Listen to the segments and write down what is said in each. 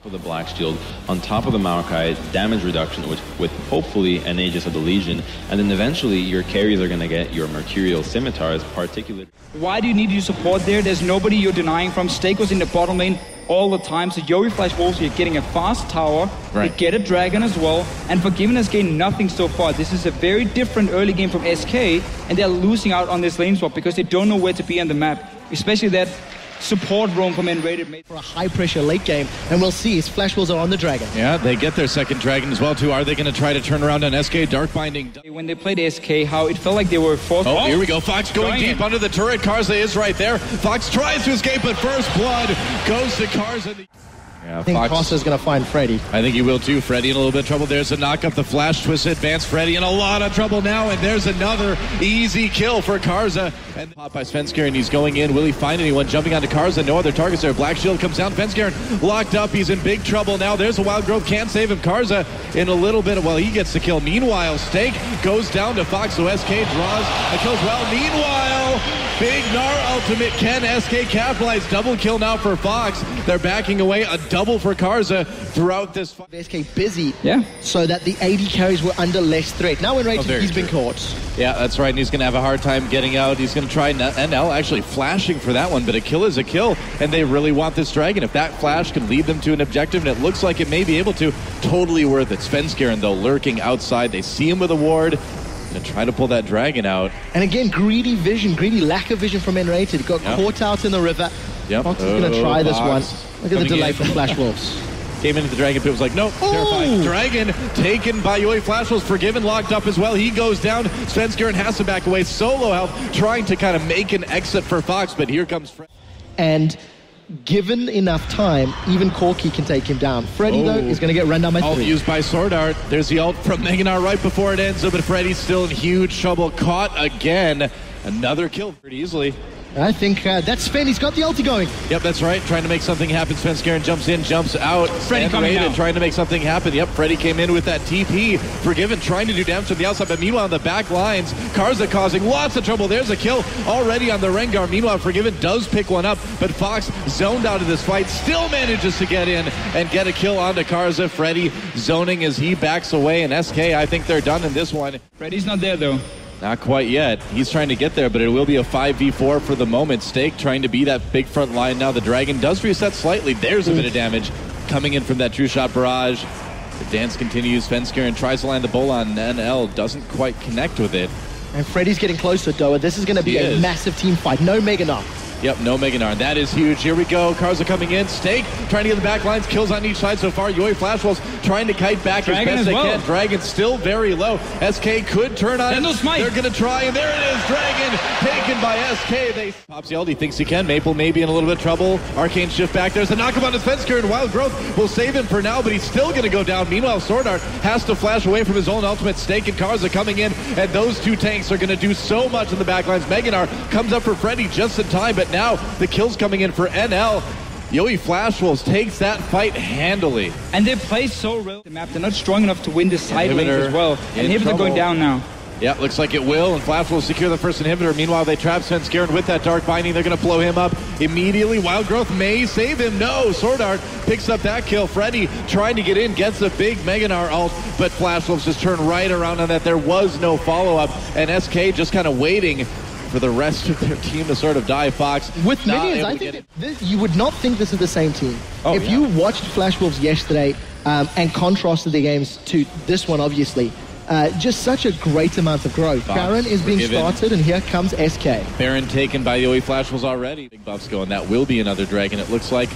Of the Black Shield, on top of the Maokai, damage reduction with hopefully an Aegis of the Legion, and then eventually your carries are going to get your Mercurial Scimitars, particularly. Why do you need your support there? There's nobody you're denying from. Stake was in the bottom lane all the time, so Yoi Flash Wolves, you're getting a fast tower, right. You get a dragon as well, and Forgiven has gained nothing so far. This is a very different early game from SK, and they're losing out on this lane swap because they don't know where to be on the map, especially that support roam from N-rated made for a high-pressure late game, and we'll see as Flash Wolves are on the Dragon. Yeah, they get their second Dragon as well, too. Are they going to try to turn around on SK? Dark Binding. When they played SK, how it felt like they were forced... Oh, here we go. Fox going deep under the turret. Karza is right there. Fox tries to escape, but first blood goes to Karza. Yeah, I think Karza's going to find Freddy. I think he will too. Freddy in a little bit of trouble. There's a knock up the flash twist advance. Freddy in a lot of trouble now, and there's another easy kill for Karza. And pop by Svenskeren, he's going in. Will he find anyone? Jumping onto Karza. No other targets there. Black Shield comes down. Svenskeren locked up. He's in big trouble now. There's a Wild Growth. Can't save him. Karza in a little bit. Well, he gets the kill. Meanwhile, Stake goes down to Fox, so SK draws a kill as well. Meanwhile, big Gnar ultimate. Can SK capitalize? Double kill now for Fox. They're backing away. A double for Karza throughout this fight. SK busy, yeah, so that the AD carries were under less threat. Now when rated, he's been caught. Yeah, that's right, and he's going to have a hard time getting out. He's going to try NL actually flashing for that one, but a kill is a kill, and they really want this Dragon. If that flash can lead them to an objective, and it looks like it may be able to, totally worth it. Svenskeren, though, lurking outside. They see him with a ward. And try to pull that Dragon out. And again, greedy vision, greedy lack of vision from N-rated. Got caught out in the river. Fox is going to try this one. Look at the delay from Flash Wolves. Came into the Dragon pit, was like, nope, terrifying. Dragon taken by Yoi Flash Wolves, Forgiven locked up as well. He goes down. Svenskeren has to back away. Solo health, trying to kind of make an exit for Fox, but here comes Fred. And given enough time, even Corki can take him down. Freddy, though, is going to get run down by 3. Ult used by Sword Art. There's the ult from Meganar right before it ends, but Freddy's still in huge trouble. Caught again. Another kill pretty easily. I think that's Sven. He's got the ulti going. Yep, that's right. Trying to make something happen. Svenskeren jumps in, jumps out. Freddy coming out. Trying to make something happen. Yep, Freddy came in with that TP. Forgiven trying to do damage from the outside, but meanwhile on the back lines, Karza causing lots of trouble. There's a kill already on the Rengar. Meanwhile, Forgiven does pick one up, but Fox zoned out of this fight, still manages to get in and get a kill onto Karza. Freddy zoning as he backs away, and SK, I think they're done in this one. Freddy's not there, though. Not quite yet. He's trying to get there, but it will be a 5v4 for the moment. Stake trying to be that big front line now. The Dragon does reset slightly. There's a bit of damage coming in from that True Shot barrage. The dance continues. Svenskeren tries to land the bowl on NL. Doesn't quite connect with it. And Freddy's getting closer, Doa. This is going to be a massive team fight. No Meganar. Yep, no Meganar. That is huge. Here we go. Karza coming in. Stake trying to get the back lines. Kills on each side so far. Yoi Flash Wolves trying to kite back Dragon as best they well. can. Dragon still very low. SK could turn on it. They're going to try, and there it is. Dragon taken by SK. They pops the ult. He thinks he can. Maple may be in a little bit of trouble. Arcane shift back. There's a knockup on his Svenskeren. Wild Growth will save him for now, but he's still going to go down. Meanwhile, Sword Art has to flash away from his own ultimate. Stake and Karza coming in, and those two tanks are going to do so much in the backlines. Meganar comes up for Freddy just in time, but now the kills coming in for NL. Yoi Flash Wolves takes that fight handily. And they play so real the map. They're not strong enough to win the side lanes as well. Inhibitor going down now. Yeah, looks like it will, and Flash will secure the first inhibitor. Meanwhile, they trap Svenskeren with that Dark Binding. They're going to blow him up immediately. Wild Growth may save him. No, Sword Art picks up that kill. Freddy trying to get in, gets a big Meganar ult, but Flash Wolves just turn right around on that. There was no follow-up, and SK just kind of waiting for the rest of their team to sort of die. Fox with minions, I think you would not think this is the same team. If you watched Flash Wolves yesterday and contrasted the games to this one, obviously, just such a great amount of growth. Baron is being started, and here comes SK. Baron taken by Yoi Flash Wolves already. Big buffs going. That will be another Dragon, it looks like,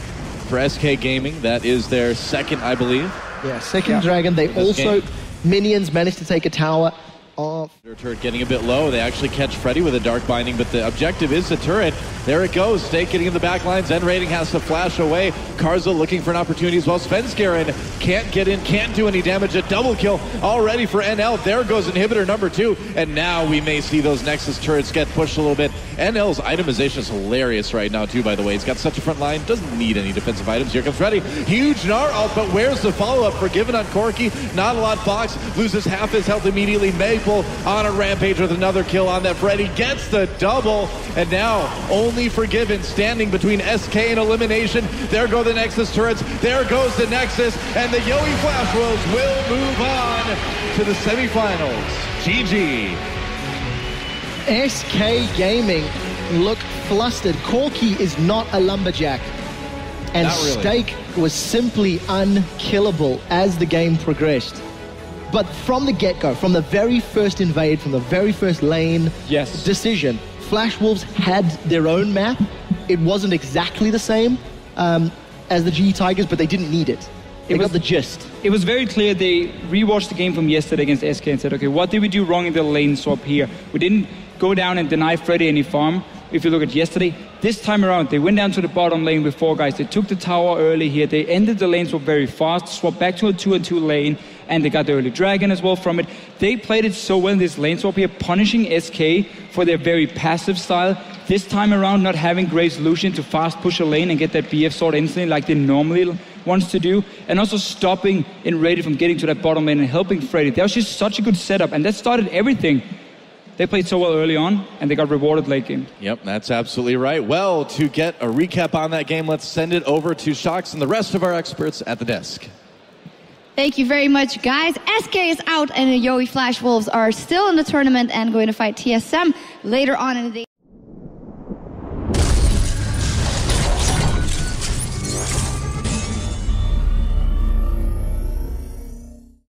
for SK Gaming. That is their second, I believe. Yeah, second Dragon. They also, minions managed to take a tower off. Their turret getting a bit low. They actually catch Freddy with a Dark Binding, but the objective is the turret. There it goes. Stake getting in the back lines. N-rating has to flash away. Karza looking for an opportunity as well. Svenskeren can't get in, can't do any damage. A double kill already for NL. There goes inhibitor number 2. And now we may see those Nexus turrets get pushed a little bit. NL's itemization is hilarious right now too, by the way. He's got such a front line. Doesn't need any defensive items. Here comes Freddy. Huge Gnar ult, but where's the follow-up? Forgiven on Corki. Not a lot. Fox loses half his health immediately. people on a rampage with another kill on that. Freddy gets the double, and now only Forgiven standing between SK and elimination. There go the Nexus turrets. There goes the Nexus, and the Yowie Flash Wolves will move on to the semifinals. GG. SK Gaming look flustered. Corki is not a lumberjack. And Not really. Stake was simply unkillable as the game progressed. But from the get-go, from the very first invade, from the very first lane decision, Flash Wolves had their own map. It wasn't exactly the same as the GE Tigers, but they didn't need it. They got the gist. It was very clear. They rewatched the game from yesterday against SK and said, okay, what did we do wrong in the lane swap here? We didn't go down and deny Freddy any farm. If you look at yesterday, this time around, they went down to the bottom lane with 4 guys. They took the tower early here. They ended the lane swap very fast, swapped back to a 2-on-2 lane, and they got the early dragon as well from it. They played it so well in this lane swap here, punishing SK for their very passive style. This time around, not having great solution to fast push a lane and get that BF sword instantly like they normally wants to do, and also stopping Enraged from getting to that bottom lane and helping Freddy. That was just such a good setup, and that started everything. They played so well early on, and they got rewarded late game. Yep, that's absolutely right. Well, to get a recap on that game, let's send it over to Shox and the rest of our experts at the desk. Thank you very much, guys. SK is out, and the Yowie Flash Wolves are still in the tournament and going to fight TSM later on in the day.